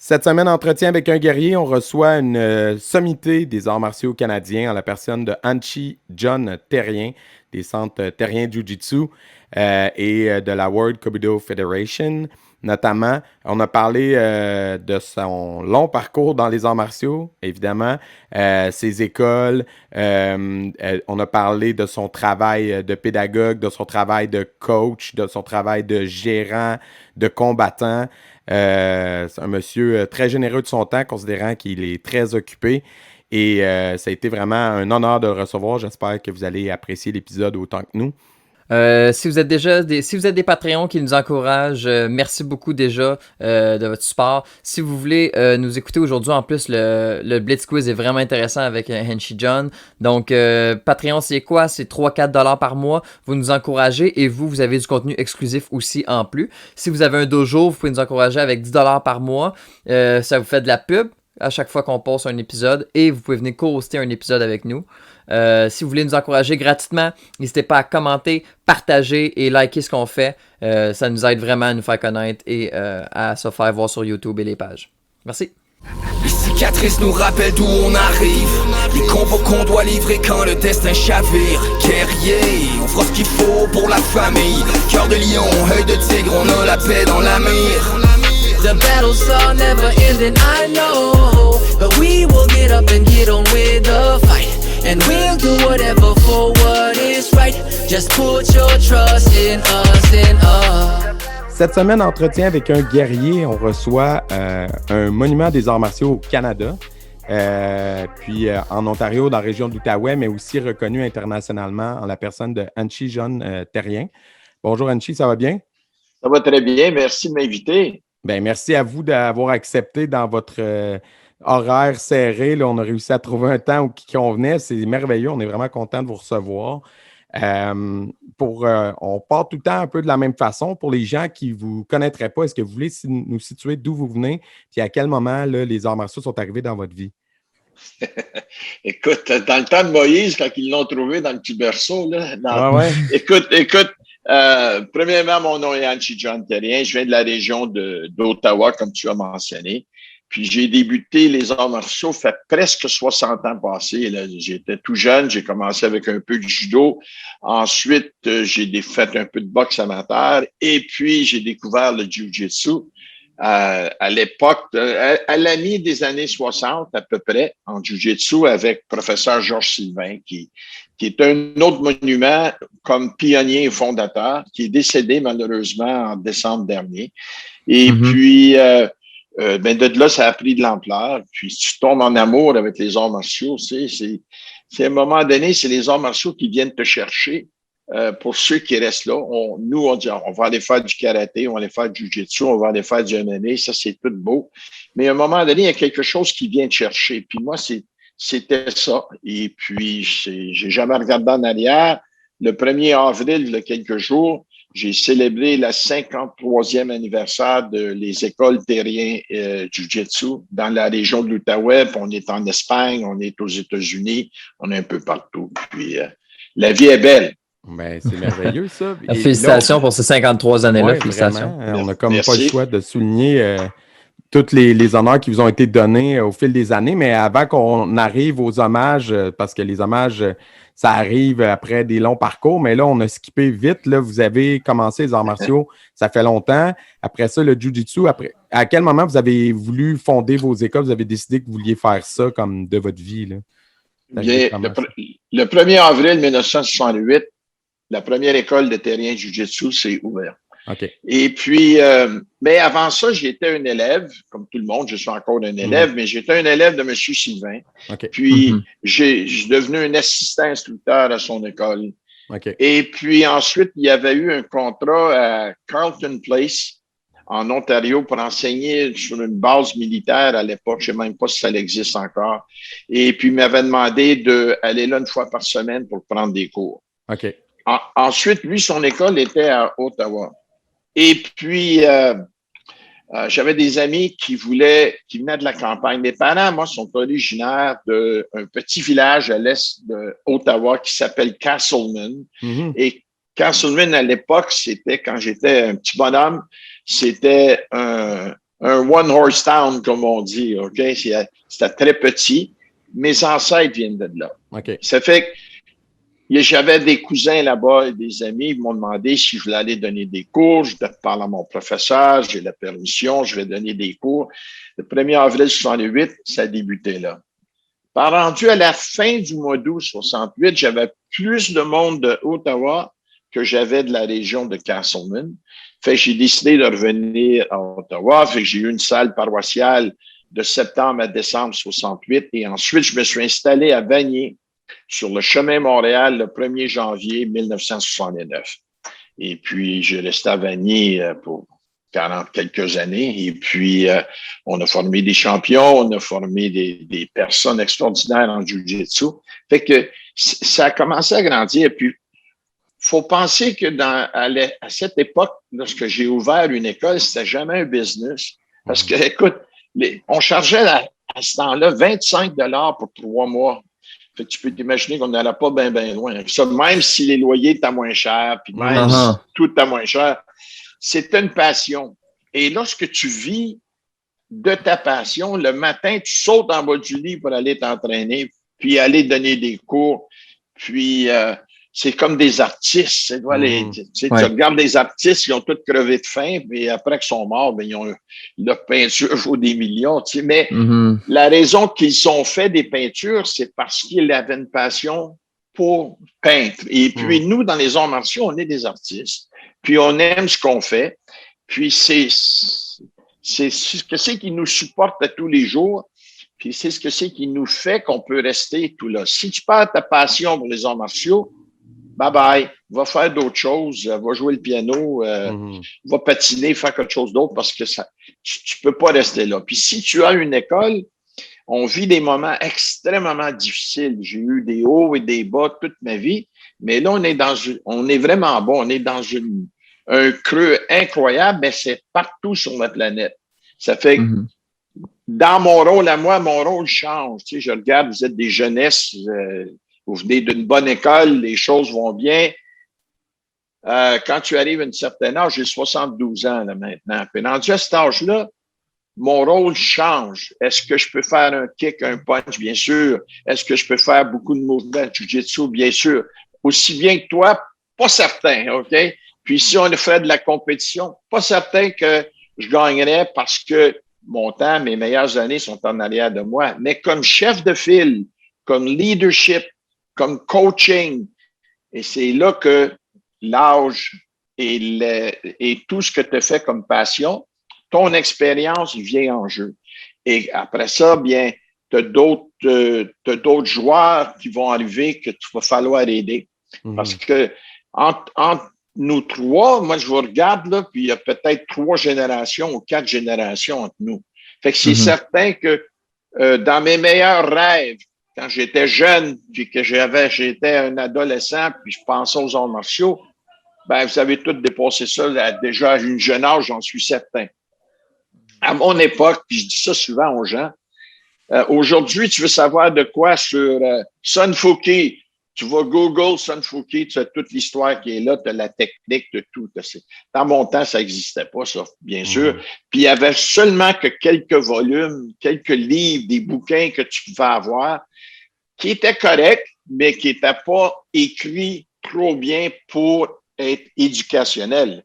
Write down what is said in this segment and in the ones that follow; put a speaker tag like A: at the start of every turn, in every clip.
A: Cette semaine, entretien avec un guerrier, on reçoit une sommité des arts martiaux canadiens en la personne de Hanchi John Terrien, des centres Terrien Jiu-Jitsu et de la World Kobudo Federation. Notamment, on a parlé de son long parcours dans les arts martiaux, évidemment, ses écoles. On a parlé de son travail de pédagogue, de son travail de coach, de son travail de gérant, de combattant. C'est un monsieur très généreux de son temps, considérant qu'il est très occupé. Et ça a été vraiment un honneur de le recevoir. J'espère que vous allez apprécier l'épisode autant que nous.
B: Si vous êtes des Patreons qui nous encouragent, merci beaucoup déjà de votre support. Si vous voulez nous écouter aujourd'hui, en plus, le Blitz Quiz est vraiment intéressant avec Henshi John. Donc, Patreon, c'est quoi? C'est 3-4$ par mois. Vous nous encouragez et vous avez du contenu exclusif aussi en plus. Si vous avez un dojo, vous pouvez nous encourager avec 10$ par mois. Ça vous fait de la pub à chaque fois qu'on poste un épisode et vous pouvez venir co-hoster un épisode avec nous. Si vous voulez nous encourager gratuitement, n'hésitez pas à commenter, partager et liker ce qu'on fait. Ça nous aide vraiment à nous faire connaître et à se faire voir sur YouTube et les pages. Merci.
C: Les cicatrices nous rappellent d'où on arrive. Les combats qu'on doit livrer quand le destin chavire. Guerrier, on fera ce qu'il faut pour la famille. Cœur de lion, œil de tigre, on a la paix dans la mire. The battles are never ending, I know. But we will get up and get on with the fight. And we'll do whatever for what is right. Just put your trust in us, in us.
A: Cette semaine, entretien avec un guerrier, on reçoit un monument des arts martiaux au Canada, puis en Ontario, dans la région de l'Outaouais, mais aussi reconnu internationalement en la personne de Hanchi John Terrien. Bonjour Hanchi, ça va bien?
D: Ça va très bien, merci de m'inviter.
A: Bien, merci à vous d'avoir accepté dans votre horaire serré. Là, on a réussi à trouver un temps qui convenait. C'est merveilleux. On est vraiment content de vous recevoir. On part tout le temps un peu de la même façon. Pour les gens qui ne vous connaîtraient pas, est-ce que vous voulez nous situer d'où vous venez et à quel moment là, les arts martiaux sont arrivés dans votre vie?
D: Écoute, dans le temps de Moïse, quand ils l'ont trouvé dans le petit berceau, là,
A: Ouais.
D: Écoute, premièrement, mon nom est Hanchi John Terrien. Je viens de la région d'Ottawa, comme tu as mentionné. Puis j'ai débuté les arts martiaux, fait presque 60 ans passés. Là, j'étais tout jeune, j'ai commencé avec un peu de judo. Ensuite, j'ai fait un peu de boxe amateur. Et puis, j'ai découvert le jiu-jitsu à l'époque, à la mi des années 60 à peu près, en jiu-jitsu avec professeur Georges Sylvain, qui est un autre monument comme pionnier et fondateur, qui est décédé malheureusement en décembre dernier. Et puis, de là, ça a pris de l'ampleur. Puis, tu tombes en amour avec les arts martiaux. C'est à un moment donné, c'est les arts martiaux qui viennent te chercher. Pour ceux qui restent là, on dit, on va aller faire du karaté, on va aller faire du jiu-jitsu, on va aller faire du MMA. Ça, c'est tout beau. Mais à un moment donné, il y a quelque chose qui vient te chercher. Puis moi, c'était ça. Et puis, j'ai jamais regardé en arrière. Le 1er avril, il y a quelques jours, j'ai célébré le 53e anniversaire de les écoles Terrien Jiu-Jitsu dans la région de l'Outaouais. On est en Espagne, on est aux États-Unis, on est un peu partout. Puis la vie est belle.
A: Ben, c'est merveilleux, ça.
B: Félicitations pour ces 53 années-là.
A: Ouais,
B: félicitations.
A: Vraiment, on n'a comme pas le choix de souligner tous les honneurs qui vous ont été donnés au fil des années. Mais avant qu'on arrive aux hommages, parce que les hommages, ça arrive après des longs parcours, mais là, on a skippé vite. Là, vous avez commencé les arts martiaux, ça fait longtemps. Après ça, le jiu-jitsu. À quel moment vous avez voulu fonder vos écoles? Vous avez décidé que vous vouliez faire ça comme de votre vie? Là?
D: Le 1er avril 1968, la première école de Terrien Jiu-Jitsu s'est ouverte.
A: Okay.
D: Et puis, mais avant ça, j'étais un élève, comme tout le monde, je suis encore un élève, mais j'étais un élève de M. Sylvain.
A: Okay.
D: Puis, j'ai devenu un assistant instructeur à son école.
A: Okay.
D: Et puis ensuite, il y avait eu un contrat à Carleton Place, en Ontario, pour enseigner sur une base militaire à l'époque. Je ne sais même pas si ça existe encore. Et puis, il m'avait demandé d'aller là une fois par semaine pour prendre des cours.
A: Okay.
D: Ensuite, lui, son école était à Ottawa. Et puis, j'avais des amis qui venaient de la campagne. Mes parents, moi, sont originaires d'un petit village à l'est d'Ottawa qui s'appelle Castleman. Et Castleman, à l'époque, c'était, quand j'étais un petit bonhomme, c'était un un one-horse town, comme on dit, OK? C'était très petit. Mes ancêtres viennent de là.
A: OK.
D: Ça fait que j'avais des cousins là-bas et des amis. Ils m'ont demandé si je voulais aller donner des cours. Je parle à mon professeur, j'ai la permission, je vais donner des cours. Le 1er avril 68, ça a débuté là. Par rendu à la fin du mois d'août 68, j'avais plus de monde de Ottawa que j'avais de la région de Castleman. Fait que j'ai décidé de revenir à Ottawa. Fait que j'ai eu une salle paroissiale de septembre à décembre 68. Et ensuite, je me suis installé à Vanier, sur le chemin Montréal, le 1er janvier 1969. Et puis, j'ai resté à Vanier pour 40 quelques années. Et puis, on a formé des champions, on a formé des personnes extraordinaires en jiu-jitsu. Fait que ça a commencé à grandir. Et puis, faut penser que à cette époque, lorsque j'ai ouvert une école, c'était jamais un business. Parce que, écoute, on chargeait à ce temps-là 25 $ pour 3 mois. Fait que tu peux t'imaginer qu'on n'allait pas bien loin. Ça, même si les loyers étaient moins chers, puis même si tout était moins cher, c'était une passion. Et lorsque tu vis de ta passion, le matin, tu sautes en bas du lit pour aller t'entraîner, puis aller donner des cours. Puis, c'est comme des artistes. Tu regardes des artistes, ils ont tous crevé de faim, mais après qu'ils sont morts, ben, leur peinture vaut des millions. Tu sais. Mais la raison qu'ils ont fait des peintures, c'est parce qu'ils avaient une passion pour peindre. Et puis, nous, dans les arts martiaux, on est des artistes. Puis, on aime ce qu'on fait. Puis, c'est ce que c'est qui nous supporte à tous les jours. Puis, c'est ce que c'est qui nous fait qu'on peut rester tout là. Si tu perds ta passion pour les arts martiaux, bye-bye, va faire d'autres choses, va jouer le piano, va patiner, faire quelque chose d'autre parce que tu peux pas rester là. Puis si tu as une école, on vit des moments extrêmement difficiles. J'ai eu des hauts et des bas toute ma vie, mais là, on est vraiment bon. On est dans un creux incroyable, mais c'est partout sur la planète. Ça fait que dans mon rôle à moi, mon rôle change. Tu sais, je regarde, vous êtes des jeunesses, vous venez d'une bonne école, les choses vont bien. Quand tu arrives à un certain âge, j'ai 72 ans là, maintenant. Puis rendu à cet âge-là, mon rôle change. Est-ce que je peux faire un kick, un punch? Bien sûr. Est-ce que je peux faire beaucoup de mouvements de jiu-jitsu? Bien sûr. Aussi bien que toi? Pas certain, OK? Puis si on fait de la compétition, pas certain que je gagnerais parce que mon temps, mes meilleures années sont en arrière de moi. Mais comme chef de file, comme leadership, comme coaching, et c'est là que l'âge et tout ce que tu fais comme passion, ton expérience vient en jeu. Et après ça, bien, tu as d'autres joueurs qui vont arriver que tu vas falloir aider. Parce que entre nous trois, moi, je vous regarde, là, puis il y a peut-être 3 générations ou 4 générations entre nous. Fait que c'est certain que dans mes meilleurs rêves, quand j'étais jeune, puis que j'étais un adolescent, puis je pensais aux arts martiaux, ben, vous avez tous dépassé ça déjà à une jeune âge, j'en suis certain. À mon époque, puis je dis ça souvent aux gens, aujourd'hui, tu veux savoir de quoi sur Sun Fuki, tu vas Google Sun Fuki, tu as toute l'histoire qui est là, tu as la technique de tout. Dans mon temps, ça n'existait pas, ça, bien sûr. Puis il y avait seulement que quelques volumes, quelques livres, des bouquins que tu pouvais avoir qui étaient corrects, mais qui n'étaient pas écrits trop bien pour être éducationnels.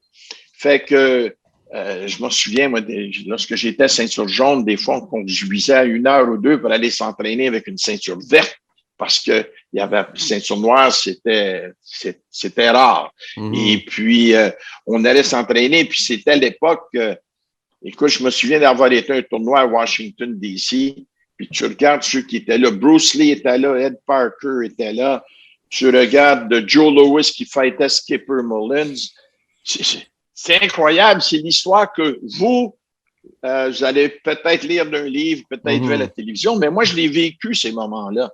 D: Fait que je me souviens, moi, lorsque j'étais ceinture jaune, des fois, on conduisait à 1 heure ou 2 pour aller s'entraîner avec une ceinture verte. Parce que il y avait ceinture noire, c'était rare. Et puis, on allait s'entraîner, puis c'était à l'époque, écoute, je me souviens d'avoir été à un tournoi à Washington, D.C., puis tu regardes ceux qui étaient là. Bruce Lee était là, Ed Parker était là. Tu regardes Joe Louis qui fightait Skipper Mullins. C'est incroyable, c'est l'histoire que vous allez peut-être lire d'un livre, peut-être voir à la télévision, mais moi, je l'ai vécu, ces moments-là.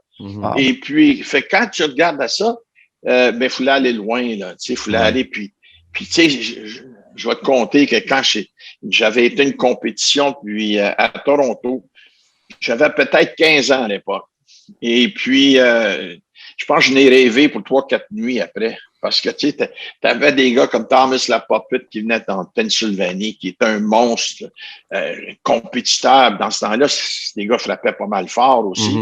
D: Et puis, quand tu regardes à ça, ben, il fallait aller loin, là. Tu sais, il fallait aller, puis tu sais, je vais te conter que quand j'avais été à une compétition, puis à Toronto, j'avais peut-être 15 ans à l'époque. Et puis, je pense que je n'ai rêvé pour 3-4 nuits après. Parce que, tu sais, t'avais des gars comme Thomas Lapoppette qui venait en Pennsylvanie, qui était un monstre compétiteur. Dans ce temps-là, les gars frappaient pas mal fort aussi.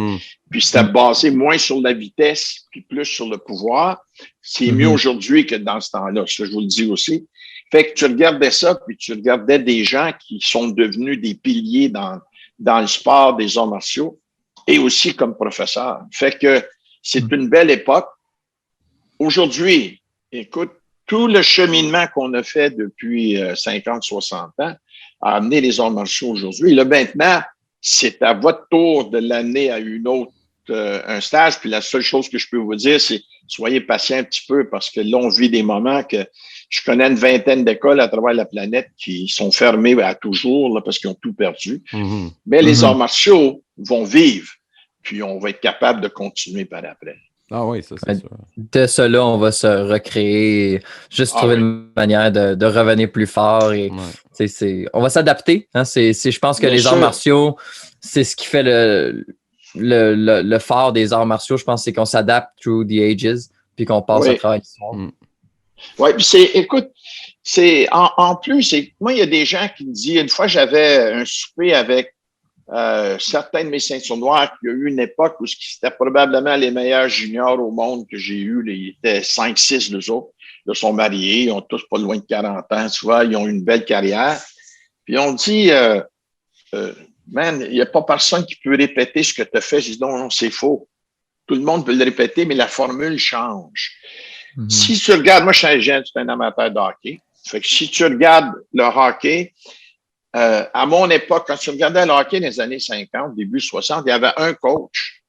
D: Puis c'était basé moins sur la vitesse, puis plus sur le pouvoir. C'est mieux aujourd'hui que dans ce temps-là, ça je vous le dis aussi. Fait que tu regardais ça, puis tu regardais des gens qui sont devenus des piliers dans le sport des arts martiaux et aussi comme professeurs. Fait que c'est une belle époque. Aujourd'hui, écoute, tout le cheminement qu'on a fait depuis 50, 60 ans a amené les arts martiaux aujourd'hui. Là, maintenant, c'est à votre tour de l'amener à une autre, un stage. Puis la seule chose que je peux vous dire, c'est soyez patient un petit peu parce que là, on vit des moments que je connais une vingtaine d'écoles à travers la planète qui sont fermées à toujours là, parce qu'ils ont tout perdu. Mais les arts martiaux vont vivre. Puis on va être capable de continuer par après.
A: Ah oui, ça, c'est sûr.
B: De cela, on va se recréer, juste trouver une manière de revenir plus fort. Et, on va s'adapter. Hein, je pense que les arts martiaux, c'est ce qui fait le fort des arts martiaux. Je pense c'est qu'on s'adapte through the ages, puis qu'on passe à travers l'histoire.
D: Oui, puis écoute, en plus, moi, il y a des gens qui me disent, une fois, j'avais un souper avec certains de mes ceintures noires, il y a eu une époque où c'était probablement les meilleurs juniors au monde que j'ai eu. Ils étaient 5-6, les autres. Ils sont mariés, ils ont tous pas loin de 40 ans, tu vois, ils ont une belle carrière. Puis on dit, man, il n'y a pas personne qui peut répéter ce que tu as fait. Je dis, non, c'est faux. Tout le monde peut le répéter, mais la formule change. Si tu regardes, moi, je suis un jeune, je suis un amateur de hockey. Fait que si tu regardes le hockey, à mon époque, quand tu regardais le hockey dans les années 50, début 60, il y avait un coach.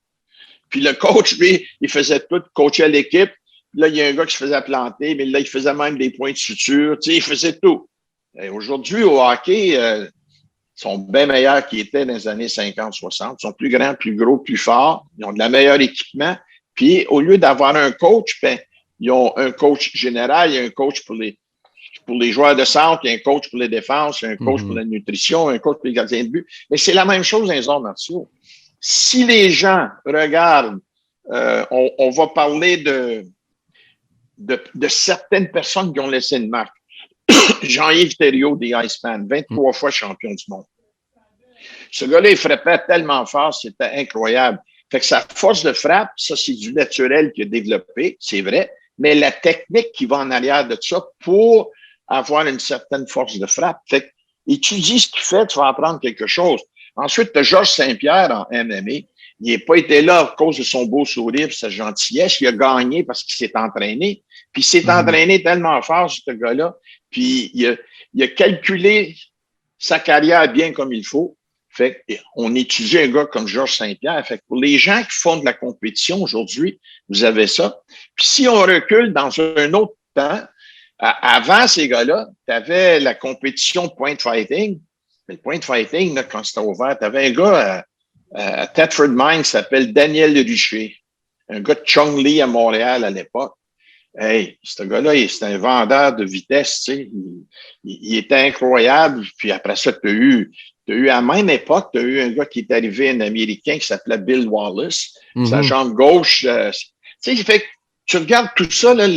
D: Puis le coach, lui, il faisait tout, coachait l'équipe. Là, il y a un gars qui se faisait planter, mais là, il faisait même des points de suture. Tu sais, il faisait tout. Et aujourd'hui, au hockey, ils sont bien meilleurs qu'ils étaient dans les années 50, 60. Ils sont plus grands, plus gros, plus forts. Ils ont de la meilleure équipement. Puis, au lieu d'avoir un coach, ben, ils ont un coach général, il y a un coach pour les joueurs de centre, il y a un coach pour les défenses, il y a un coach pour la nutrition, un coach pour les gardiens de but. Mais c'est la même chose dans les arts martiaux. Si les gens regardent, on va parler de certaines personnes qui ont laissé une marque. Jean-Yves Thériault des Iceman, 23 fois champion du monde. Ce gars-là, il frappait tellement fort, c'était incroyable. Fait que sa force de frappe, ça, c'est du naturel qu'il a développé, c'est vrai, mais la technique qui va en arrière de ça pour avoir une certaine force de frappe. Fait que étudie ce qu'il fait, tu vas apprendre quelque chose. Ensuite, tu as Georges Saint-Pierre en MMA. Il n'a pas été là à cause de son beau sourire et sa gentillesse. Il a gagné parce qu'il s'est entraîné. Puis il s'est entraîné tellement fort, ce gars-là. Puis il a calculé sa carrière bien comme il faut. Fait qu'on étudie un gars comme Georges Saint-Pierre. Fait que pour les gens qui font de la compétition aujourd'hui, vous avez ça. Puis si on recule dans un autre temps, avant ces gars-là, tu avais la compétition point fighting. Mais le point fighting, là, quand c'était ouvert, tu avais un gars à Thetford Mines qui s'appelle Daniel Richer, un gars de Chung Lee à Montréal à l'époque. Hey, ce gars-là, c'était un vendeur de vitesse, tu sais. Il était incroyable. Puis après ça, tu as eu à la même époque, tu as eu un gars qui est arrivé, un Américain qui s'appelait Bill Wallace. Sa jambe gauche. Tu sais, fait que tu regardes tout ça, là,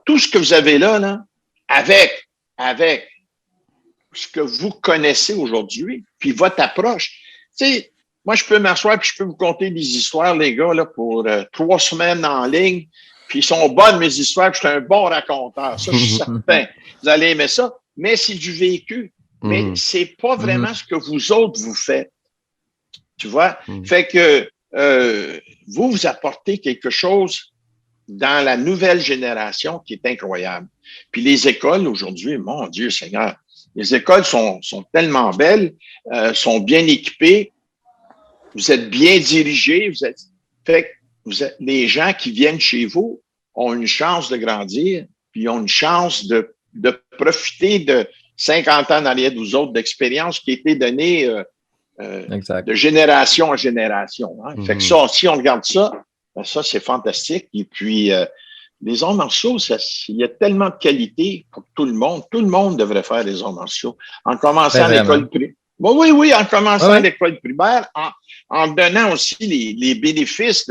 D: tout ce que vous avez là, avec ce que vous connaissez aujourd'hui, puis votre approche. Tu sais, moi, je peux m'asseoir puis je peux vous conter des histoires, les gars, là, pour 3 semaines en ligne. Puis ils sont bonnes, mes histoires, puis je suis un bon raconteur. Ça, je suis certain. Vous allez aimer ça. Mais c'est du vécu. Mais c'est pas vraiment ce que vous autres vous faites. Tu vois? Fait que vous apportez quelque chose dans la nouvelle génération qui est incroyable. Puis les écoles aujourd'hui, mon Dieu Seigneur, les écoles sont tellement belles, sont bien équipées, vous êtes bien dirigés, les gens qui viennent chez vous ont une chance de grandir, puis ils ont une chance de profiter de 50 ans en arrière de vous autres d'expérience qui a été donnée de génération en génération. Hein. Fait que ça, si on regarde ça, ben ça, c'est fantastique. Et puis, les arts martiaux, il y a tellement de qualité pour tout le monde. Tout le monde devrait faire des arts martiaux. En commençant à l'école primaire. Bon, oui, en commençant à l'école primaire, en donnant aussi les bénéfices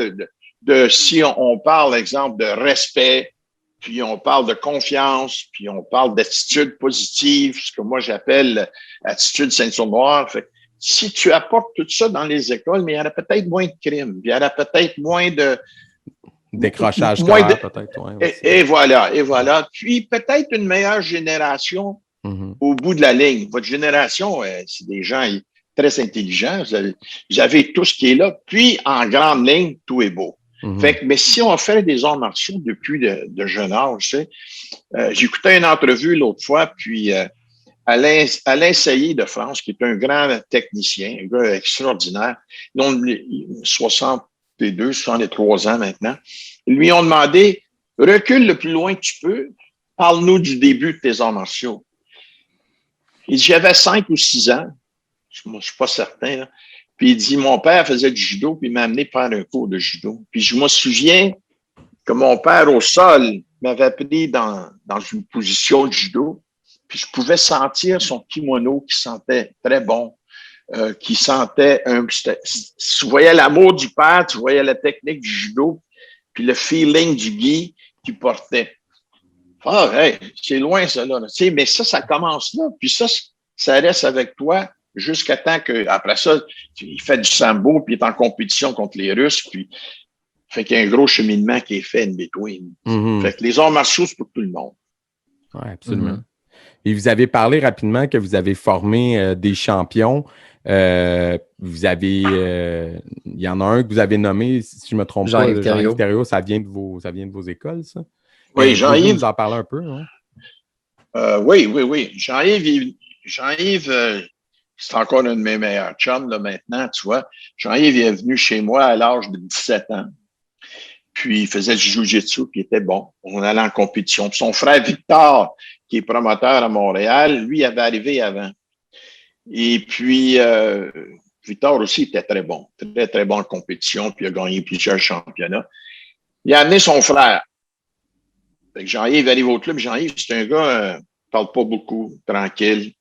D: de si on parle, exemple, de respect, puis on parle de confiance, puis on parle d'attitude positive, ce que moi j'appelle attitude ceinture noire. Fait que si tu apportes tout ça dans les écoles, mais il y aurait peut-être moins de crimes, il y aurait peut-être moins de...
A: Décrochage
D: moins
A: scolaire,
D: de,
A: peut-être. Ouais,
D: et voilà, et voilà. Puis peut-être une meilleure génération au bout de la ligne. Votre génération, c'est des gens très intelligents. Vous avez tout ce qui est là. Puis, en grande ligne, tout est beau. Fait que, mais si on fait des arts martiaux depuis de jeune âge, tu sais, j'écoutais une entrevue l'autre fois, puis Alain Sailly de France, qui est un grand technicien, un gars extraordinaire, dont 62, 63 ans maintenant, ils lui ont demandé, recule le plus loin que tu peux, parle-nous du début de tes arts martiaux. Il dit, j'avais 5 ou 6 ans, je ne suis pas certain, là. Puis il dit, mon père faisait du judo, puis il m'a amené faire un cours de judo. Puis je me souviens que mon père, au sol, m'avait pris dans une position de judo, puis je pouvais sentir son kimono qui sentait très bon, qui sentait tu voyais l'amour du père, tu voyais la technique du judo, puis le feeling du gi qu'il portait. Ah, hey, c'est loin ça, là. Tu sais, mais ça commence là, puis ça reste avec toi jusqu'à temps que, après ça, il fait du sambo, puis il est en compétition contre les Russes, puis fait qu'il y a un gros cheminement qui est fait in between. Fait que les arts martiaux, c'est pour tout le monde.
A: Oui, absolument. Et vous avez parlé rapidement que vous avez formé des champions. Vous avez, il y en a un que vous avez nommé, si je ne me trompe pas, Jean-Yves Thériault, ça vient de vos écoles, ça?
D: Oui, Jean-Yves.
A: Vous en parlez un peu, hein?
D: Oui. Jean-Yves, c'est encore un de mes meilleurs chums, là, maintenant, tu vois. Jean-Yves est venu chez moi à l'âge de 17 ans. Puis, il faisait du jiu-jitsu, puis il était bon. On allait en compétition. Puis son frère Victor, qui est promoteur à Montréal, lui, il avait arrivé avant. Et puis, Victor aussi était très bon. Très, très bon en compétition, puis il a gagné plusieurs championnats. Il a amené son frère. Fait que Jean-Yves arrive au club. Jean-Yves, c'est un gars, parle pas beaucoup, tranquille.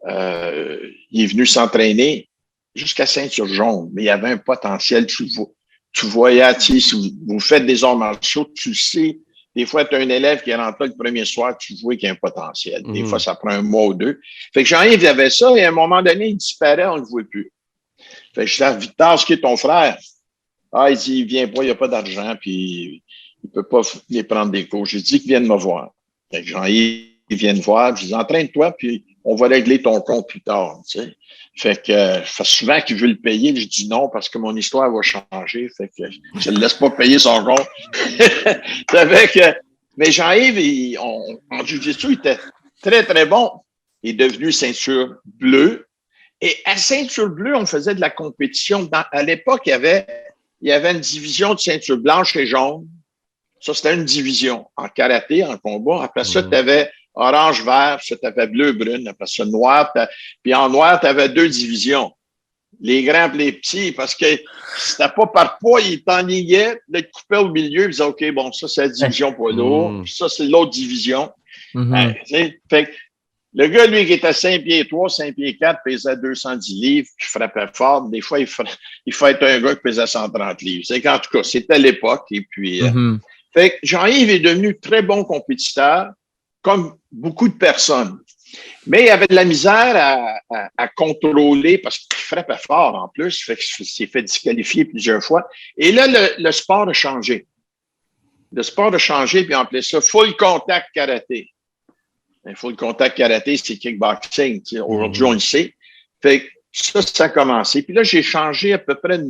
D: Il est venu s'entraîner jusqu'à ceinture jaune, mais il y avait un potentiel. Tu voyais, si vous faites des arts martiaux, tu le sais. Des fois, tu as un élève qui rentre là le premier soir, tu vois qu'il y a un potentiel. Des fois, ça prend un mois ou deux. Fait que Jean-Yves, il avait ça, et à un moment donné, il disparaît, on ne le voit plus. Fait que je dis, Victor, ce qui est ton frère? Ah, il dit, il vient pas, il n'y a pas d'argent, puis il peut pas les prendre des cours. J'ai dit qu'il vienne me voir. Fait que Jean-Yves, il vient me voir, je dis, entraîne-toi, puis on va régler ton compte plus tard, tu sais. Fait que souvent qu'il veut le payer, je dis non parce que mon histoire va changer. Fait que je ne le laisse pas payer son compte. Mais Jean-Yves, en jiu-jitsu, il était très, très bon. Il est devenu ceinture bleue. Et à ceinture bleue, on faisait de la compétition. À l'époque, il y avait une division de ceinture blanche et jaune. Ça, c'était une division en karaté, en combat. Après ça, tu avais orange-vert, ça, tu avais bleu-brune, après ça, noir. Puis en noir, tu avais 2 divisions. Les grands et les petits, parce que c'était pas par poids, ils t'enlignaient, ils te coupaient au milieu, ils disaient, OK, bon, ça, c'est la division poids lourd, puis ça, c'est l'autre division. Fait que le gars, lui, qui était 5 pieds 3, 5 pieds 4, pesait 210 livres, puis frappait fort. Des fois, il faut être un gars qui pesait 130 livres. C'est qu'en tout cas, c'était l'époque. Et puis, fait que Jean-Yves est devenu très bon compétiteur, comme beaucoup de personnes. Mais il avait de la misère à contrôler parce qu'il frappait fort en plus. Fait qu'il s'est fait disqualifier plusieurs fois. Et là, le sport a changé. Le sport a changé, puis on appelait ça full contact karaté. Full contact karaté, c'est kickboxing. Aujourd'hui, on le sait. Fait que ça a commencé. Puis là, j'ai changé à peu près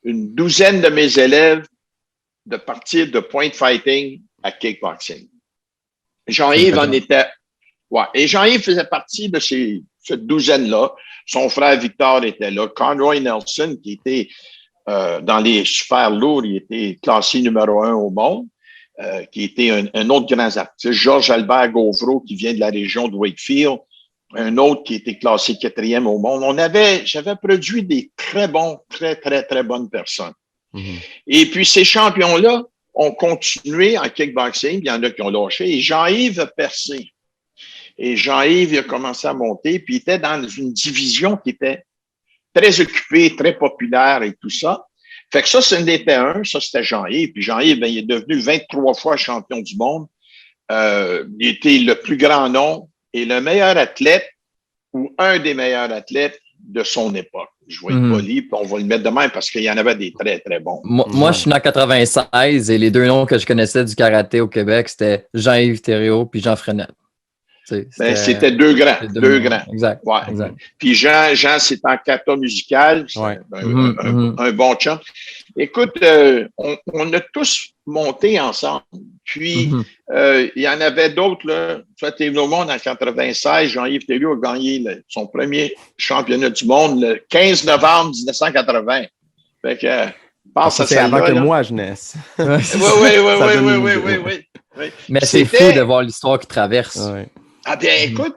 D: une douzaine de mes élèves de partir de point fighting à kickboxing. Jean-Yves en était... Ouais. Et Jean-Yves faisait partie de cette douzaine-là. Son frère Victor était là. Conroy Nelson, qui était dans les super lourds, il était classé numéro 1 au monde, qui était un autre grand artiste. Georges Albert Gauvreau, qui vient de la région de Wakefield, un autre qui était classé 4e au monde. J'avais produit des très bons, très, très, très bonnes personnes. Et puis, ces champions-là ont continué en kickboxing, il y en a qui ont lâché, et Jean-Yves a percé. Et Jean-Yves, il a commencé à monter, puis il était dans une division qui était très occupée, très populaire et tout ça. Fait que ça, c'en était un, ça, c'était Jean-Yves. Puis Jean-Yves, il est devenu 23 fois champion du monde il était le plus grand nom et le meilleur athlète ou un des meilleurs athlètes de son époque. Je vais être poli, puis on va le mettre de même parce qu'il y en avait des très, très bons.
B: Moi, je suis né en 96 et les deux noms que je connaissais du karaté au Québec, c'était Jean-Yves Thériault puis Jean Frenette.
D: C'était deux grands.
B: Exact.
D: Ouais.
B: Exact.
D: Puis Jean, c'est en kata musical. C'est un bon chant. Écoute, on a tous monté ensemble. Puis, il y en avait d'autres, là. Tu vois, t'es au monde en 96. Jean-Yves Thériault a gagné son premier championnat du monde le 15 novembre 1980. Fait que, pense à
A: c'est
D: ça.
A: avant que moi je naisse.
D: Oui.
B: Mais c'est fou de voir l'histoire qui traverse.
A: Ouais.
D: Ah bien, écoute,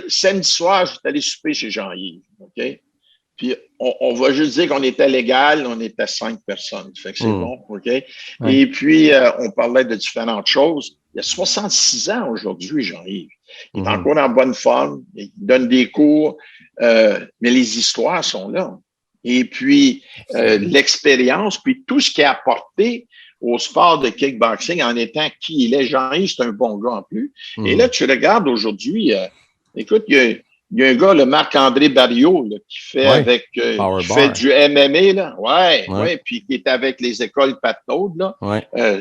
D: samedi soir, j'étais allé souper chez Jean-Yves, OK? Puis, on va juste dire qu'on était légal, on était 5 personnes. Fait que c'est bon, OK? Ouais. Et puis, on parlait de différentes choses. Il a 66 ans aujourd'hui, Jean-Yves. Il est encore en bonne forme, il donne des cours, mais les histoires sont là. Et puis, l'expérience, puis tout ce qu'il a apporté au sport de kickboxing en étant qui il est. Jean-Yves, c'est un bon gars en plus. Et là, tu regardes aujourd'hui, écoute, il y a un gars, le Marc-André Barriot, là, qui fait qui fait du MMA, là. Ouais, puis qui est avec les écoles Patnaud, là.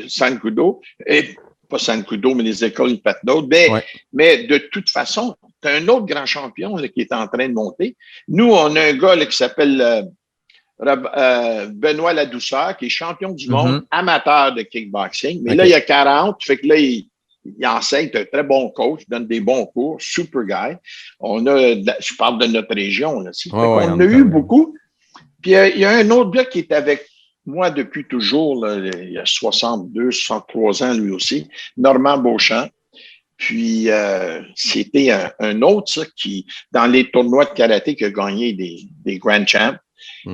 D: Sankudo. Et pas Sankudo, mais les écoles Patnaud. Mais de toute façon, tu as un autre grand champion là, qui est en train de monter. Nous, on a un gars là, qui s'appelle Benoît Ladouceur, qui est champion du monde amateur de kickboxing. Mais là, il a 40, fait que là, il enseigne, c'est un très bon coach, donne des bons cours, super guy. Je parle de notre région, là. On a eu beaucoup. Puis il y a un autre gars qui est avec moi depuis toujours, là, il a 62, 63 ans lui aussi, Normand Beauchamp. Puis c'était un autre, ça, qui, dans les tournois de karaté, qui a gagné des Grand Champs.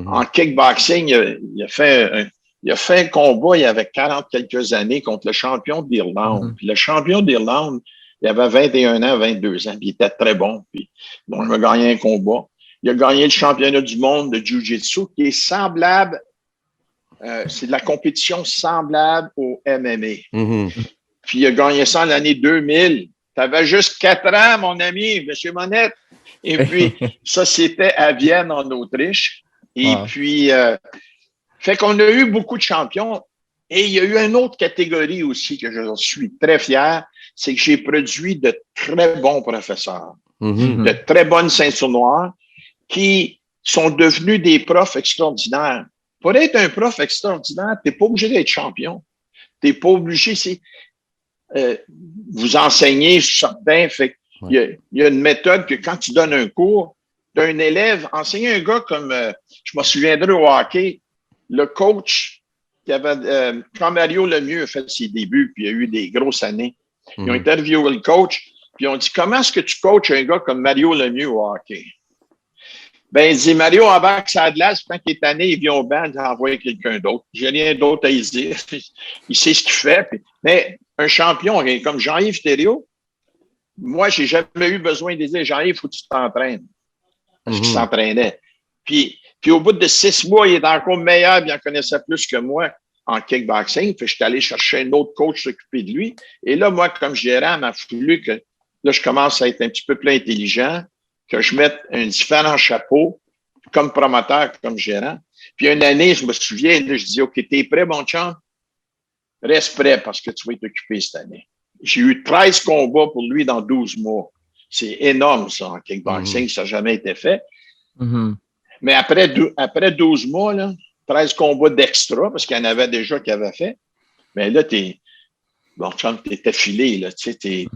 D: En kickboxing, il a fait un combat il y avait 40 quelques années contre le champion d'Irlande. Puis le champion d'Irlande, il avait 21 ans, 22 ans, puis il était très bon. Puis bon, il a gagné un combat. Il a gagné le championnat du monde de Jiu-Jitsu qui est semblable, c'est de la compétition semblable au MMA. Puis il a gagné ça en l'année 2000. Tu avais juste 4 ans, mon ami, M. Monette. Et puis, ça, c'était à Vienne, en Autriche. Et puis, fait qu'on a eu beaucoup de champions. Et il y a eu une autre catégorie aussi que je suis très fier, c'est que j'ai produit de très bons professeurs, de très bonnes ceintures noires qui sont devenus des profs extraordinaires. Pour être un prof extraordinaire, tu n'es pas obligé d'être champion. Tu n'es pas obligé, vous enseignez certains, fait il y a une méthode que quand tu donnes un cours d'un élève, enseigner un gars comme, je me souviendrai au hockey, le coach qui avait, quand Mario Lemieux a fait ses débuts, puis il y a eu des grosses années, ils ont interviewé le coach, puis ils ont dit, comment est-ce que tu coaches un gars comme Mario Lemieux au hockey? Ben, il dit, Mario embarque sa glace, quand il est tanné, il vient au banc, il envoie quelqu'un d'autre. J'ai rien d'autre à y dire. Il sait ce qu'il fait. Mais un champion comme Jean-Yves Thériault, moi, j'ai jamais eu besoin de dire, Jean-Yves, il faut que tu t'entraînes. Parce qu'il s'entraînait. Puis au bout de 6 mois, il est encore meilleur, il en connaissait plus que moi en kickboxing. Puis je suis allé chercher un autre coach s'occuper de lui. Et là, moi, comme gérant, il m'a fallu que là, je commence à être un petit peu plus intelligent, que je mette un différent chapeau comme promoteur, comme gérant. Puis une année, je me souviens, là, je dis, OK, t'es prêt, mon chum? Reste prêt parce que tu vas être occupé cette année. J'ai eu 13 combats pour lui dans 12 mois. C'est énorme, ça, en kickboxing. Ça n'a jamais été fait. Mais après 12 mois, là, 13 combats d'extra, parce qu'il y en avait déjà qui avaient fait. Mais là, t'es affilé, là. Tu sais,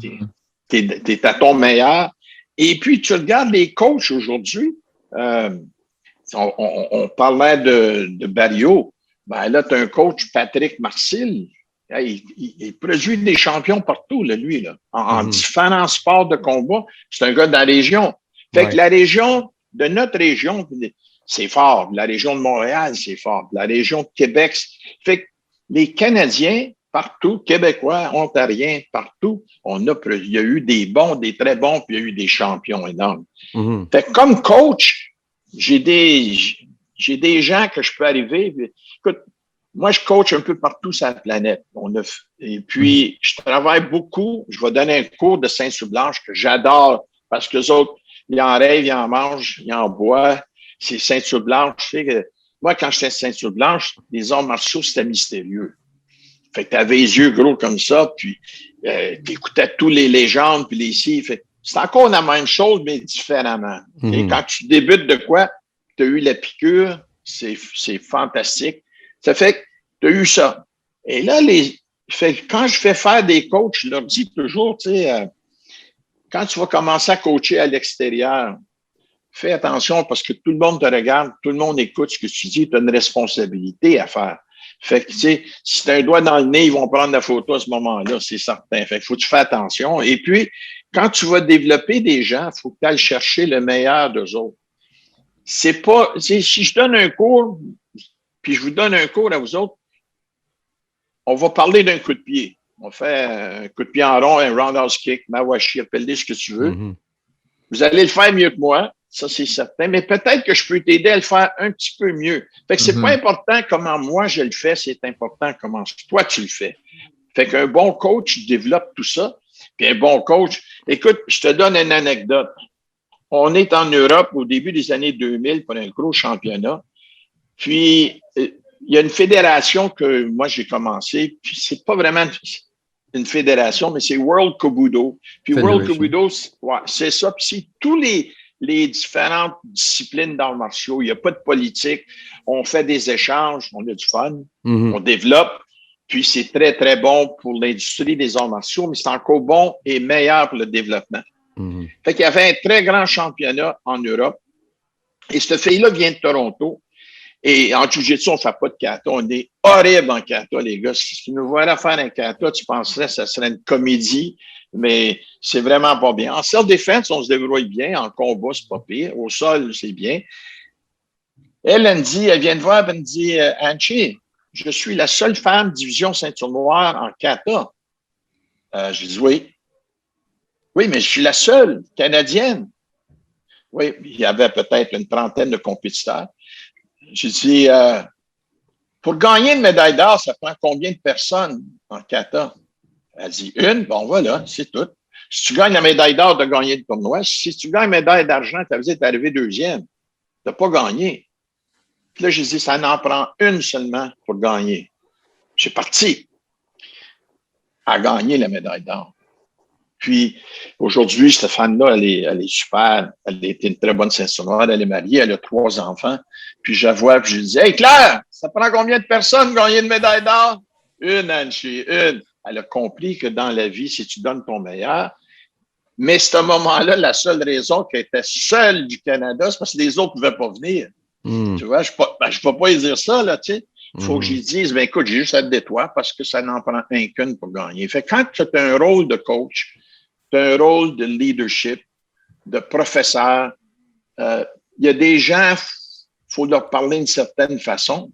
D: t'es à ton meilleur. Et puis, tu regardes les coachs aujourd'hui. On parlait de Barriot. Ben là, tu as un coach, Patrick Marcil. Il produit des champions partout, là, lui, là, en différents sports de combat. C'est un gars de la région. Fait que la région, de notre région, c'est fort. La région de Montréal, c'est fort. La région de Québec. Fait que les Canadiens, partout, Québécois, Ontariens, partout, il y a eu des bons, des très bons, puis il y a eu des champions énormes. Fait que comme coach, j'ai des gens que je peux arriver. Écoute, moi, je coach un peu partout sur la planète. Et puis, je travaille beaucoup. Je vais donner un cours de ceinture-blanche que j'adore parce que les autres, ils en rêvent, ils en mangent, ils en boivent. C'est ceinture-blanche. Tu sais que moi, quand j'étais ceinture-blanche, les arts martiaux, c'était mystérieux. Fait que tu avais les yeux gros comme ça, puis tu écoutais tous les légendes, puis les si. C'est encore la même chose, mais différemment. Et quand tu débutes de quoi, tu as eu la piqûre, c'est fantastique. Ça fait que tu as eu ça. Et là, quand je fais faire des coachs, je leur dis toujours, tu sais, quand tu vas commencer à coacher à l'extérieur, fais attention parce que tout le monde te regarde, tout le monde écoute ce que tu dis, tu as une responsabilité à faire. Fait que, tu sais, si tu as un doigt dans le nez, ils vont prendre la photo à ce moment-là, c'est certain. Fait que faut que tu fasses attention. Et puis, quand tu vas développer des gens, il faut que tu ailles chercher le meilleur d'eux autres. C'est pas, si je donne un cours, puis je vous donne un cours à vous autres, on va parler d'un coup de pied. On fait un coup de pied en rond, un roundhouse kick, mawashi, appelle-le ce que tu veux. Vous allez le faire mieux que moi, ça c'est certain, mais peut-être que je peux t'aider à le faire un petit peu mieux. Fait que c'est pas important comment moi je le fais, c'est important comment toi tu le fais. Fait qu'un bon coach développe tout ça. Puis un bon coach, écoute, je te donne une anecdote. On est en Europe au début des années 2000 pour un gros championnat. Puis, il y a une fédération que moi j'ai commencé, puis c'est pas vraiment une fédération, mais c'est World Kobudo. Puis World Kobudo, ouais, c'est ça. Puis c'est tous les différentes disciplines d'arts martiaux. Il n'y a pas de politique. On fait des échanges, on a du fun, on développe. Puis c'est très, très bon pour l'industrie des arts martiaux, mais c'est encore bon et meilleur pour le développement. Fait qu'il y avait un très grand championnat en Europe. Et cette fille-là vient de Toronto. Et en jiu-jitsu, on ne fait pas de kata. On est horrible en kata, les gars. Si tu nous voyais faire un kata, tu penserais que ça serait une comédie, mais c'est vraiment pas bien. En self-défense, on se débrouille bien. En combat, c'est pas pire. Au sol, c'est bien. Elle me dit, elle vient de voir, elle me dit, Anchi, je suis la seule femme division ceinture noire en kata. Je dis oui. Oui, mais je suis la seule Canadienne. Oui, il y avait peut-être une trentaine de compétiteurs. J'ai dit, pour gagner une médaille d'or, ça prend combien de personnes en kata? Elle dit, une, bon voilà, c'est tout. Si tu gagnes la médaille d'or, tu as gagné le tournoi. Si tu gagnes la médaille d'argent, tu as dit, tu es arrivé deuxième. Tu n'as pas gagné. Puis là, j'ai dit, ça n'en prend une seulement pour gagner. J'ai parti à gagner la médaille d'or. Puis, aujourd'hui, cette femme-là, elle est super. Elle a été une très bonne ceinture noire. Elle est mariée, elle a 3 enfants. Puis, je la vois, puis je lui dis, hey, Claire, ça prend combien de personnes gagner une médaille d'or? Une, Anchi, une. Elle a compris que dans la vie, si tu donnes ton meilleur, mais à ce moment-là, la seule raison qu'elle était seule du Canada, c'est parce que les autres ne pouvaient pas venir. Tu vois, je ne peux pas lui dire ça, là, tu sais. Il faut que j'y dise, ben écoute, j'ai juste hâte de toi parce que ça n'en prend qu'une pour gagner. Fait que quand tu as un rôle de coach, tu as un rôle de leadership, de professeur, il y a des gens, il faut leur parler d'une certaine façon.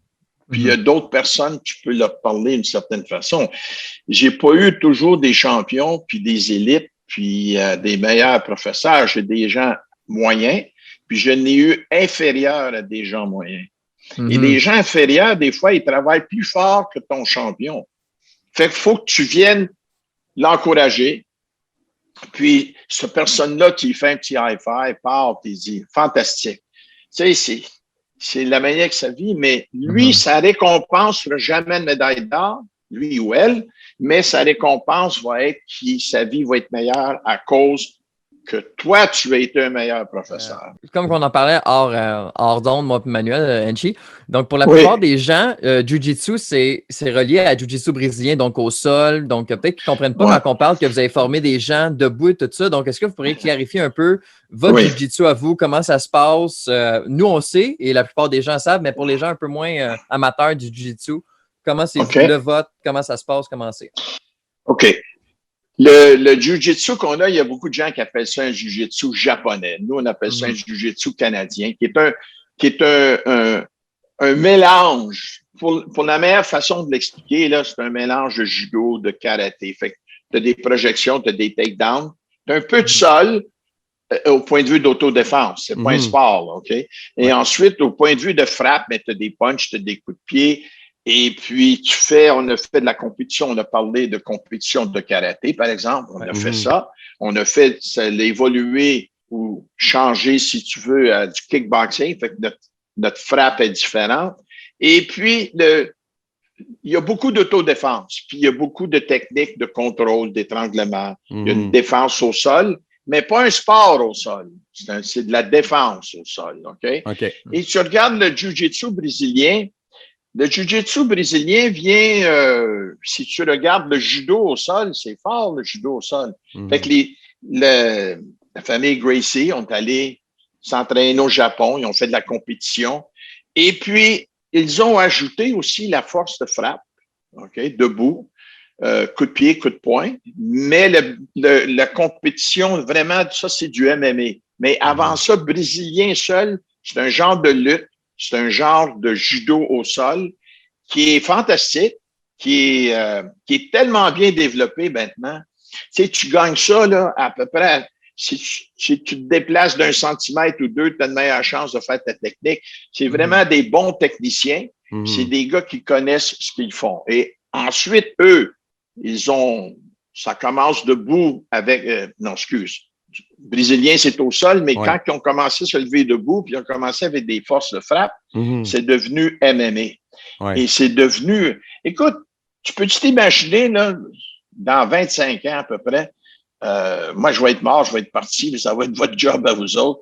D: Puis il y a d'autres personnes, tu peux leur parler d'une certaine façon. J'ai pas eu toujours des champions, puis des élites, puis des meilleurs professeurs. J'ai des gens moyens, puis je n'ai eu inférieurs à des gens moyens. Et les gens inférieurs, des fois, ils travaillent plus fort que ton champion. Fait qu'il faut que tu viennes l'encourager. Puis, cette personne-là qui fait un petit high-five, part, puis dit, fantastique. Tu sais, c'est la manière que ça vit, mais lui, sa récompense ne sera jamais une médaille d'or, lui ou elle, mais sa récompense va être que sa vie va être meilleure à cause que toi, tu as été un meilleur professeur.
B: Comme on en parlait hors d'onde, moi et Manuel, Anchi. Donc, pour la plupart des gens, Jiu-Jitsu, c'est relié à Jiu-Jitsu brésilien, donc au sol. Donc, peut-être qu'ils ne comprennent pas quand on parle que vous avez formé des gens debout et tout ça. Donc, est-ce que vous pourriez clarifier un peu votre Jiu-Jitsu à vous, comment ça se passe? Nous, on sait, et la plupart des gens savent, mais pour les gens un peu moins amateurs du Jiu-Jitsu, comment c'est le vote, comment ça se passe, comment c'est?
D: OK. Le jiu-jitsu qu'on a, il y a beaucoup de gens qui appellent ça un jiu-jitsu japonais. Nous, on appelle ça un jiu-jitsu canadien, qui est un mélange. Pour la meilleure façon de l'expliquer, là, c'est un mélange de judo, de karaté. Fait que tu as des projections, tu as des takedowns, tu as un peu de sol au point de vue d'autodéfense. C'est pas un sport, là, OK? Et ensuite, au point de vue de frappe, tu as des punches, tu as des coups de pied. Et puis, on a fait de la compétition, on a parlé de compétition de karaté, par exemple. On a fait ça. On a fait ça, l'évoluer ou changer, si tu veux, du kickboxing. Fait que notre frappe est différente. Et puis, il y a beaucoup d'autodéfense, puis il y a beaucoup de techniques de contrôle, d'étranglement. Il y a une défense au sol, mais pas un sport au sol. C'est de la défense au sol, OK? Et tu regardes le jiu-jitsu brésilien. Le jiu-jitsu brésilien vient, si tu regardes le judo au sol, c'est fort, le judo au sol. Fait que la famille Gracie ont allé s'entraîner au Japon, ils ont fait de la compétition. Et puis, ils ont ajouté aussi la force de frappe, OK, debout, coup de pied, coup de poing. Mais la compétition, vraiment, ça, c'est du MMA. Mais avant ça, brésilien seul, c'est un genre de lutte, c'est un genre de judo au sol qui est fantastique, qui est tellement bien développé maintenant. Tu sais, tu gagnes ça, là, à peu près. Si tu te déplaces d'un centimètre ou deux, tu as de meilleures chances de faire ta technique. C'est vraiment des bons techniciens. C'est des gars qui connaissent ce qu'ils font. Et ensuite, eux, ça commence debout avec, Brésilien, c'est au sol, mais quand ils ont commencé à se lever debout, puis ils ont commencé avec des forces de frappe, c'est devenu MMA. Et c'est devenu, écoute, tu peux t'imaginer, là, dans 25 ans à peu près, moi, je vais être mort, je vais être parti, mais ça va être votre job à vous autres,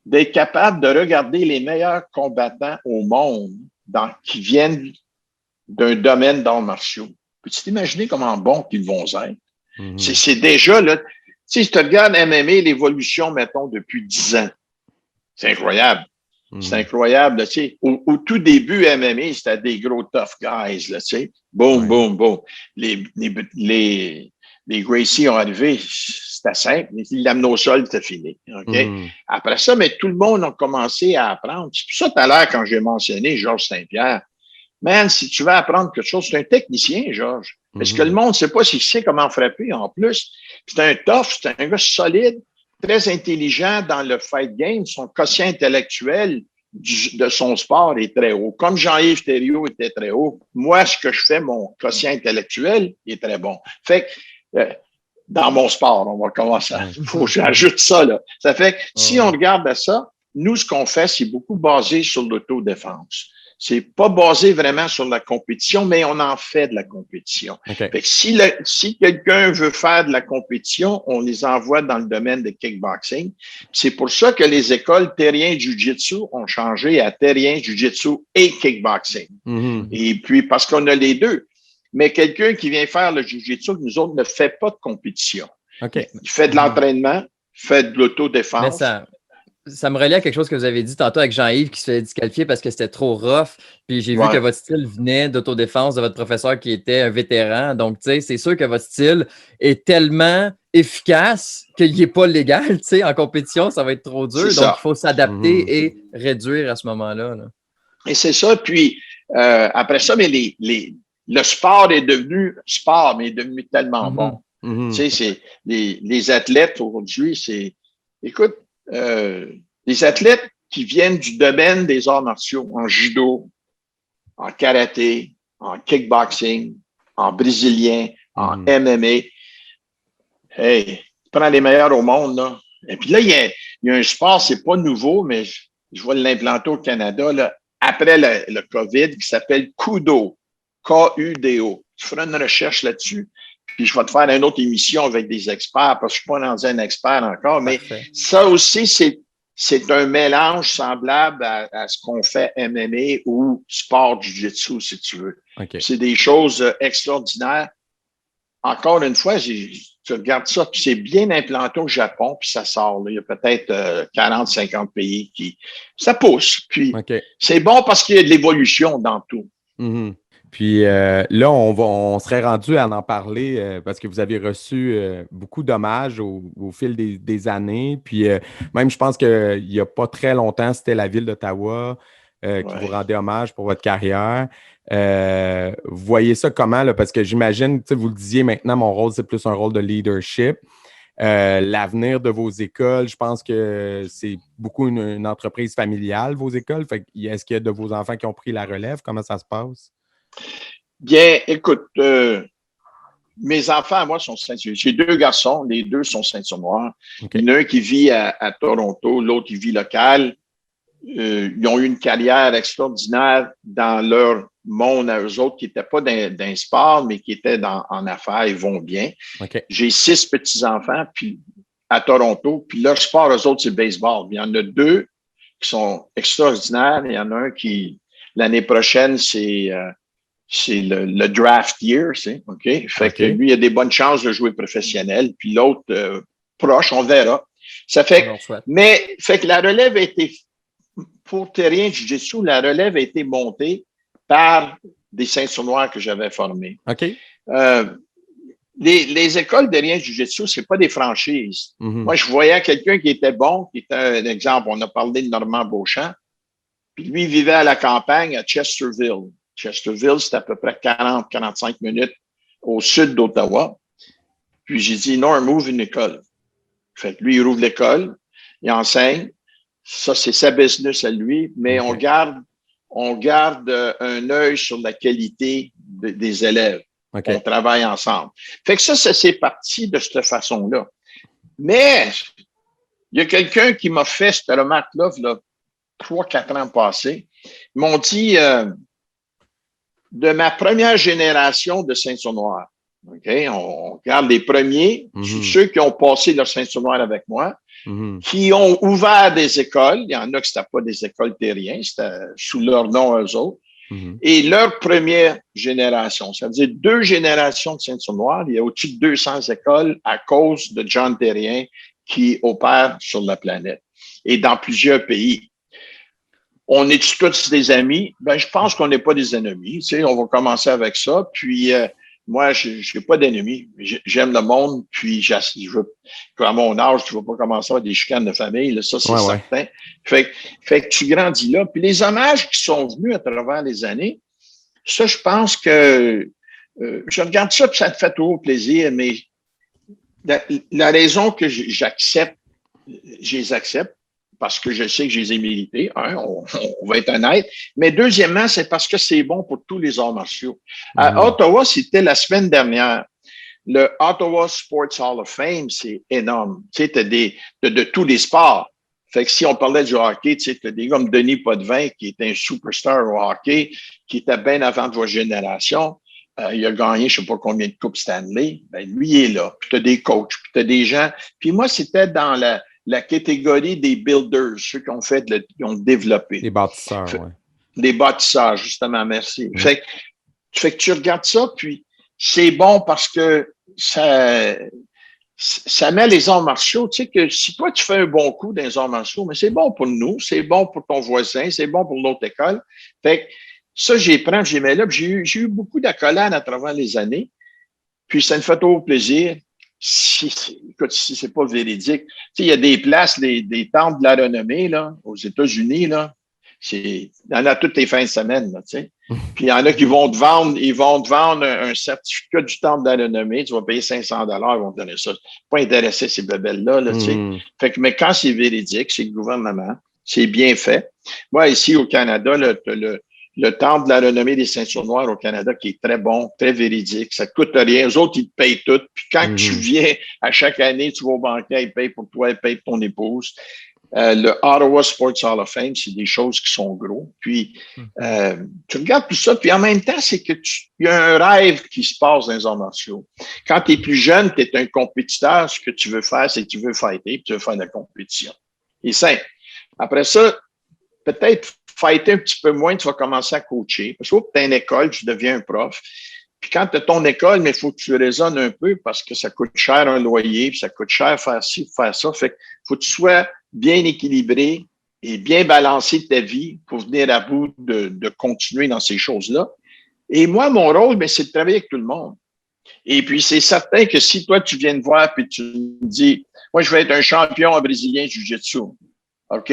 D: d'être capable de regarder les meilleurs combattants au monde qui viennent d'un domaine d'arts martiaux. Peux-tu t'imaginer comment bons qu'ils vont être? C'est déjà, là, tu sais, si tu regardes MMA, l'évolution, mettons, depuis 10 ans, c'est incroyable. C'est incroyable, tu sais. Au tout début, MMA, c'était des gros tough guys, là, tu sais. Boum, boum, boum. Les Gracie ont arrivé, c'était simple. Ils l'amenaient au sol, c'était fini. OK? Après ça, mais tout le monde a commencé à apprendre. C'est pour ça, tout à l'heure, quand j'ai mentionné Georges Saint-Pierre, man, si tu veux apprendre quelque chose, c'est un technicien, Georges. Parce que le monde ne sait pas s'il sait comment frapper en plus. C'est un tough, c'est un gars solide, très intelligent dans le fight game. Son quotient intellectuel de son sport est très haut. Comme Jean-Yves Thériault était très haut, moi, ce que je fais, mon quotient intellectuel est très bon. Fait que dans mon sport, on va commencer à... faut que j'ajoute ça, là. Ça fait que si on regarde à ça, nous, ce qu'on fait, c'est beaucoup basé sur l'autodéfense. C'est pas basé vraiment sur la compétition, mais on en fait de la compétition. Fait que si quelqu'un veut faire de la compétition, on les envoie dans le domaine de kickboxing. C'est pour ça que les écoles terrien jiu-jitsu ont changé à terrien jiu-jitsu et kickboxing. Et puis, parce qu'on a les deux. Mais quelqu'un qui vient faire le jiu-jitsu, nous autres, ne fait pas de compétition. Il fait de l'entraînement, fait de l'autodéfense.
B: Ça me relie à quelque chose que vous avez dit tantôt avec Jean-Yves qui se fait disqualifier parce que c'était trop rough. Puis j'ai vu que votre style venait d'autodéfense de votre professeur qui était un vétéran. Donc, tu sais, c'est sûr que votre style est tellement efficace qu'il n'est pas légal. Tu sais, en compétition, ça va être trop dur. Donc, il faut s'adapter et réduire à ce moment-là. Là.
D: Et c'est ça. Puis, après ça, mais le sport est devenu sport, mais est devenu tellement bon. Tu sais, c'est les athlètes aujourd'hui, écoute, les athlètes qui viennent du domaine des arts martiaux, en judo, en karaté, en kickboxing, en brésilien, en MMA, hey, tu prends les meilleurs au monde, là. Et puis là, il y a un sport, c'est pas nouveau, mais je vais l'implanter au Canada, là, après le COVID, qui s'appelle Kudo. K-U-D-O. Tu feras une recherche là-dessus. Puis je vais te faire une autre émission avec des experts, parce que je suis pas rendu un expert encore, mais ça aussi, c'est un mélange semblable à ce qu'on fait MMA ou sport jiu-jitsu, si tu veux. C'est des choses extraordinaires. Encore une fois, tu regardes ça, puis c'est bien implanté au Japon, puis ça sort. Là. Il y a peut-être 40, 50 pays ça pousse. Puis c'est bon parce qu'il y a de l'évolution dans tout.
A: Puis là, on serait rendu à en parler parce que vous avez reçu beaucoup d'hommages au fil des années. Puis même, je pense qu'il n'y a pas très longtemps, c'était la ville d'Ottawa qui vous rendait hommage pour votre carrière. Vous voyez ça comment? Là? Parce que j'imagine, vous le disiez maintenant, mon rôle, c'est plus un rôle de leadership. L'avenir de vos écoles, je pense que c'est beaucoup une entreprise familiale, vos écoles. Est-ce qu'il y a de vos enfants qui ont pris la relève? Comment ça se passe?
D: Bien, écoute, mes enfants, moi, sont ceinture. J'ai 2 garçons, les 2 sont ceinture noire.
A: Okay.
D: Il y en a un qui vit à Toronto, l'autre, il vit local. Ils ont eu une carrière extraordinaire dans leur monde à eux autres, qui n'étaient pas dans sport, mais qui étaient en affaires, ils vont bien.
A: Okay.
D: J'ai 6 petits-enfants puis à Toronto, puis leur sport, eux autres, c'est le baseball. Il y en a 2 qui sont extraordinaires. Il y en a un qui, l'année prochaine, c'est le draft year, c'est OK? Fait que lui, il a des bonnes chances de jouer professionnel, puis l'autre, proche, on verra. Ça fait fait que la relève a été, pour Terrien Jiu-Jitsu, la relève a été montée par des ceintures noires que j'avais formées.
A: OK.
D: Les écoles de Terrien Jiu-Jitsu, c'est pas des franchises. Moi, je voyais quelqu'un qui était bon, qui était un exemple, on a parlé de Normand Beauchamp, puis lui, il vivait à la campagne à Chesterville. Chesterville, c'est à peu près 40-45 minutes au sud d'Ottawa. Puis j'ai dit, Norm, ouvre une école. Fait que lui, il ouvre l'école, il enseigne. Ça, c'est sa business à lui, mais on garde un œil sur la qualité des élèves. On travaille ensemble. Fait que ça c'est parti de cette façon-là. Mais il y a quelqu'un qui m'a fait cette remarque-là, là, 3-4 ans passés. Ils m'ont dit, de ma première génération de ceinture noire, OK? On regarde les premiers, ceux qui ont passé leur ceinture noire avec moi, qui ont ouvert des écoles. Il y en a qui n'étaient pas des écoles terriens, c'était sous leur nom eux autres. Et leur première génération, ça veut dire 2 générations de ceinture noire, il y a au-dessus de 200 écoles à cause de John Terrien qui opère sur la planète et dans plusieurs pays. On est tous des amis. Ben, je pense qu'on n'est pas des ennemis. Tu sais, on va commencer avec ça. Puis, moi, je n'ai pas d'ennemis. J'aime le monde. Puis, à mon âge, tu ne vas pas commencer à avoir des chicanes de famille. Là, ça, c'est certain. Fait que tu grandis là. Puis, les hommages qui sont venus à travers les années, ça, je pense que je regarde ça puis ça te fait toujours plaisir. Mais la raison que j'accepte, je les accepte, parce que je sais que je les ai mérités, hein, on va être honnête. Mais deuxièmement, c'est parce que c'est bon pour tous les arts martiaux. À Ottawa, c'était la semaine dernière. Le Ottawa Sports Hall of Fame, c'est énorme. Tu sais, t'as de tous les sports. Fait que si on parlait du hockey, tu sais, t'as des gars comme Denis Potvin, qui est un superstar au hockey, qui était bien avant de votre génération. Il a gagné, je sais pas combien de coupes Stanley. Ben, lui, il est là. Puis t'as des coachs, puis t'as des gens. Puis moi, c'était dans la catégorie des builders, ceux qui ont développé.
A: Les bâtisseurs, oui.
D: Les bâtisseurs, justement, merci. Fait que tu regardes ça, puis c'est bon parce que ça met les arts martiaux. Tu sais que si toi, tu fais un bon coup dans les arts martiaux, mais c'est bon pour nous, c'est bon pour ton voisin, c'est bon pour l'autre école. Fait que ça, j'y prends, j'y mets là. J'ai eu beaucoup d'accolades à travers les années. Puis ça me fait toujours plaisir. Écoute, si c'est pas véridique, tu sais, il y a des places, des temples de la renommée, là, aux États-Unis, là. Il y en a toutes les fins de semaine, là, tu sais. Puis il y en a qui vont te vendre un certificat du temple de la renommée, tu vas payer 500 $, ils vont te donner ça. Pas intéressé, ces bebelles-là, là, tu sais. Fait que, mais quand c'est véridique, c'est le gouvernement, c'est bien fait. Moi, ici, au Canada, le temple de la renommée des ceintures noires au Canada, qui est très bon, très véridique, ça ne coûte rien. Eux autres, ils te payent tout. Puis quand tu viens à chaque année, tu vas au banquier, ils payent pour toi, ils payent pour ton épouse. Le Ottawa Sports Hall of Fame, c'est des choses qui sont gros. Puis, tu regardes tout ça, puis en même temps, c'est que il y a un rêve qui se passe dans les arts martiaux. Quand tu es plus jeune, tu es un compétiteur, ce que tu veux faire, c'est que tu veux fighter, puis tu veux faire de la compétition. Et simple. Après ça, peut-être fighter un petit peu moins, tu vas commencer à coacher. Parce que tu as une école, tu deviens un prof. Puis quand tu as ton école, mais il faut que tu raisonnes un peu parce que ça coûte cher un loyer, puis ça coûte cher faire ci, faire ça. Fait que faut que tu sois bien équilibré et bien balancé ta vie pour venir à bout de continuer dans ces choses-là. Et moi, mon rôle, c'est de travailler avec tout le monde. Et puis, c'est certain que si toi, tu viens me voir puis tu me dis, moi, je vais être un champion brésilien Jiu-Jitsu. OK?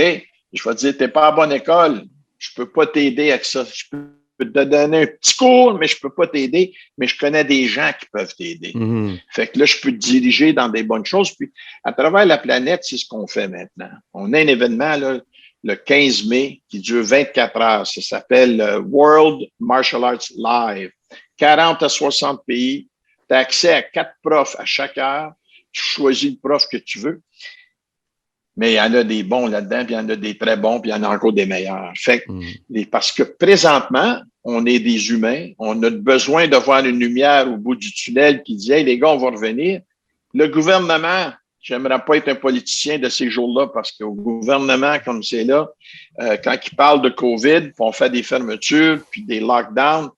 D: Je vais te dire, t'es pas à bonne école. Je peux pas t'aider avec ça. Je peux te donner un petit cours, mais je peux pas t'aider. Mais je connais des gens qui peuvent t'aider. Fait que là, je peux te diriger dans des bonnes choses. Puis, à travers la planète, c'est ce qu'on fait maintenant. On a un événement, là. le 15 mai qui dure 24 heures. Ça s'appelle World Martial Arts Live. 40 à 60 pays. Tu as accès à 4 profs à chaque heure. Tu choisis le prof que tu veux. Mais il y en a des bons là-dedans, puis il y en a des très bons, puis il y en a encore des meilleurs. Fait que, parce que présentement, on est des humains, on a besoin de voir une lumière au bout du tunnel qui dit « Hey, les gars, on va revenir ». Le gouvernement, j'aimerais pas être un politicien de ces jours-là parce qu'au gouvernement, comme c'est là, quand ils parlent de COVID, puis on fait des fermetures, puis des lockdowns,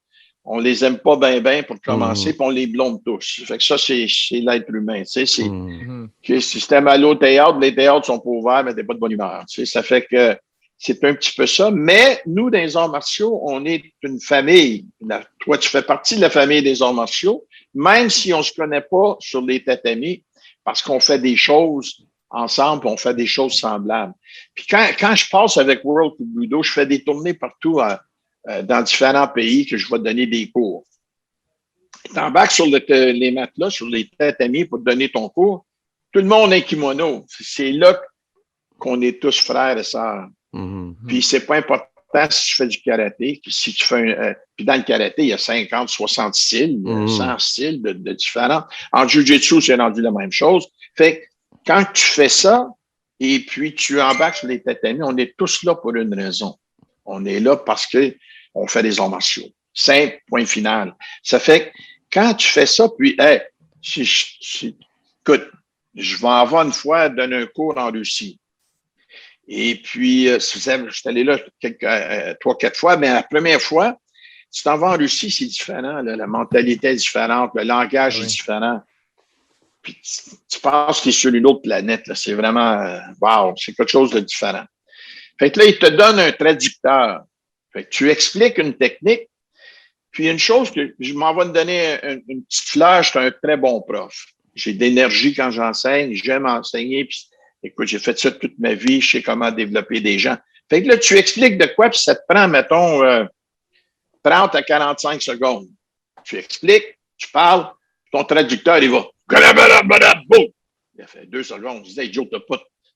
D: on les aime pas bien pour commencer, puis on les blâme tous. Fait que ça, c'est l'être humain. Tu sais, si t'aimes aller au théâtre, les théâtres sont pas ouverts, mais t'es pas de bonne humeur. Tu sais, ça fait que c'est un petit peu ça. Mais nous, dans les arts martiaux, on est une famille. Toi, tu fais partie de la famille des arts martiaux, même si on se connaît pas sur les tatamis, parce qu'on fait des choses ensemble, on fait des choses semblables. Puis quand je passe avec World Judo, je fais des tournées partout dans différents pays que je vais donner des cours. Tu embarques sur les matelas, sur les tatamis pour te donner ton cours. Tout le monde est kimono. C'est là qu'on est tous frères et sœurs. Puis c'est pas important si tu fais du karaté, si tu fais puis dans le karaté, il y a 50, 60 styles, 100 styles de différents. En jiu-jitsu, c'est rendu la même chose. Fait que quand tu fais ça, et puis tu embarques sur les tatamis, on est tous là pour une raison. On est là parce que on fait des arts martiaux. Simple, point final. Ça fait que quand tu fais ça, puis, écoute, je vais avoir une fois donner un cours en Russie. Et puis, je suis allé là 3-4 fois, mais la première fois, tu t'en vas en Russie, c'est différent. Là, la mentalité est différente, le langage est différent. Puis, tu penses que tu es sur une autre planète. Là. C'est vraiment, wow, c'est quelque chose de différent. Fait que là, il te donne un traducteur. Fait que tu expliques une technique, puis une chose que je m'en vais te donner une petite fleur, je suis un très bon prof. J'ai d'énergie quand j'enseigne, j'aime enseigner, puis écoute, j'ai fait ça toute ma vie, je sais comment développer des gens. Fait que là, tu expliques de quoi, puis ça te prend, mettons, 30 à 45 secondes. Tu expliques, tu parles, ton traducteur, il va. Il a fait 2 secondes. Je disais, Joe,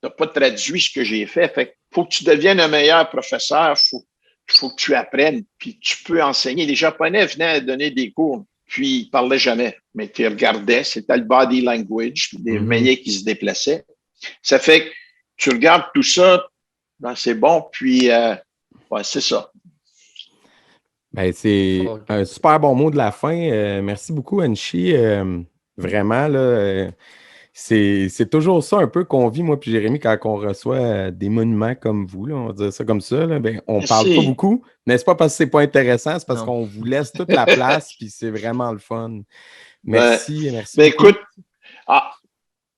D: t'as pas traduit ce que j'ai fait. Fait que faut que tu deviennes un meilleur professeur, faut que tu apprennes, puis tu peux enseigner. Les Japonais venaient donner des cours, puis ils parlaient jamais, mais tu regardais, c'était le body language, des manières qui se déplaçaient. Ça fait que tu regardes tout ça, ben c'est bon, puis ouais, c'est ça.
A: Ben, c'est un super bon mot de la fin. Merci beaucoup, Anchi. Vraiment, là, c'est toujours ça un peu qu'on vit, moi puis Jérémy, quand on reçoit des monuments comme vous, là, on va dire ça comme ça. Là, ben, on parle pas beaucoup, n'est-ce pas parce que c'est pas intéressant, c'est parce qu'on vous laisse toute la place, puis c'est vraiment le fun. Merci, merci.
B: Ben, écoute,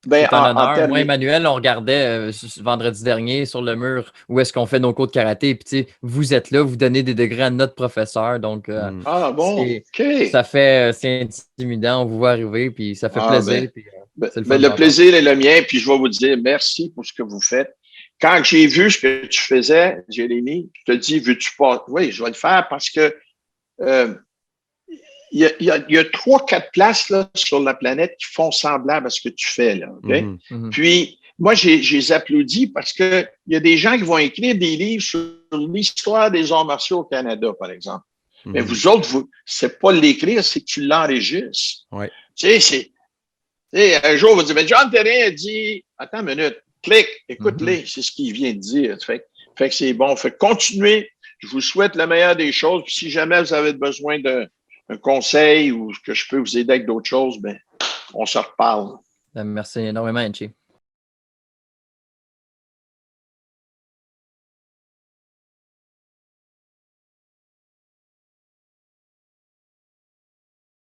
B: c'est un honneur. Moi, Emmanuel, on regardait vendredi dernier sur le mur où est-ce qu'on fait nos cours de karaté. Puis, tu sais, vous êtes là, vous donnez des degrés à notre professeur. Donc, ça fait, c'est intimidant. On vous voit arriver, puis ça fait plaisir. Puis,
D: le plaisir est le mien, puis je vais vous dire merci pour ce que vous faites. Quand j'ai vu ce que tu faisais, Jérémy, je te dis, veux-tu pas? Oui, je vais le faire parce que il y a 3-4 places là, sur la planète qui font semblable à ce que tu fais. Là, okay? Puis, moi, j'ai applaudi parce que il y a des gens qui vont écrire des livres sur l'histoire des arts martiaux au Canada, par exemple. Mais vous autres, c'est pas l'écrire, c'est que tu l'enregistres.
A: Ouais.
D: Tu sais, un jour, vous dites, mais John Terrien a dit, attends une minute, clique, écoute-les, c'est ce qu'il vient de dire. Fait que c'est bon. Fait que continuez. Je vous souhaite le meilleur des choses. Puis si jamais vous avez besoin d'un conseil ou que je peux vous aider avec d'autres choses, ben, on se reparle.
B: Merci énormément, Anchi.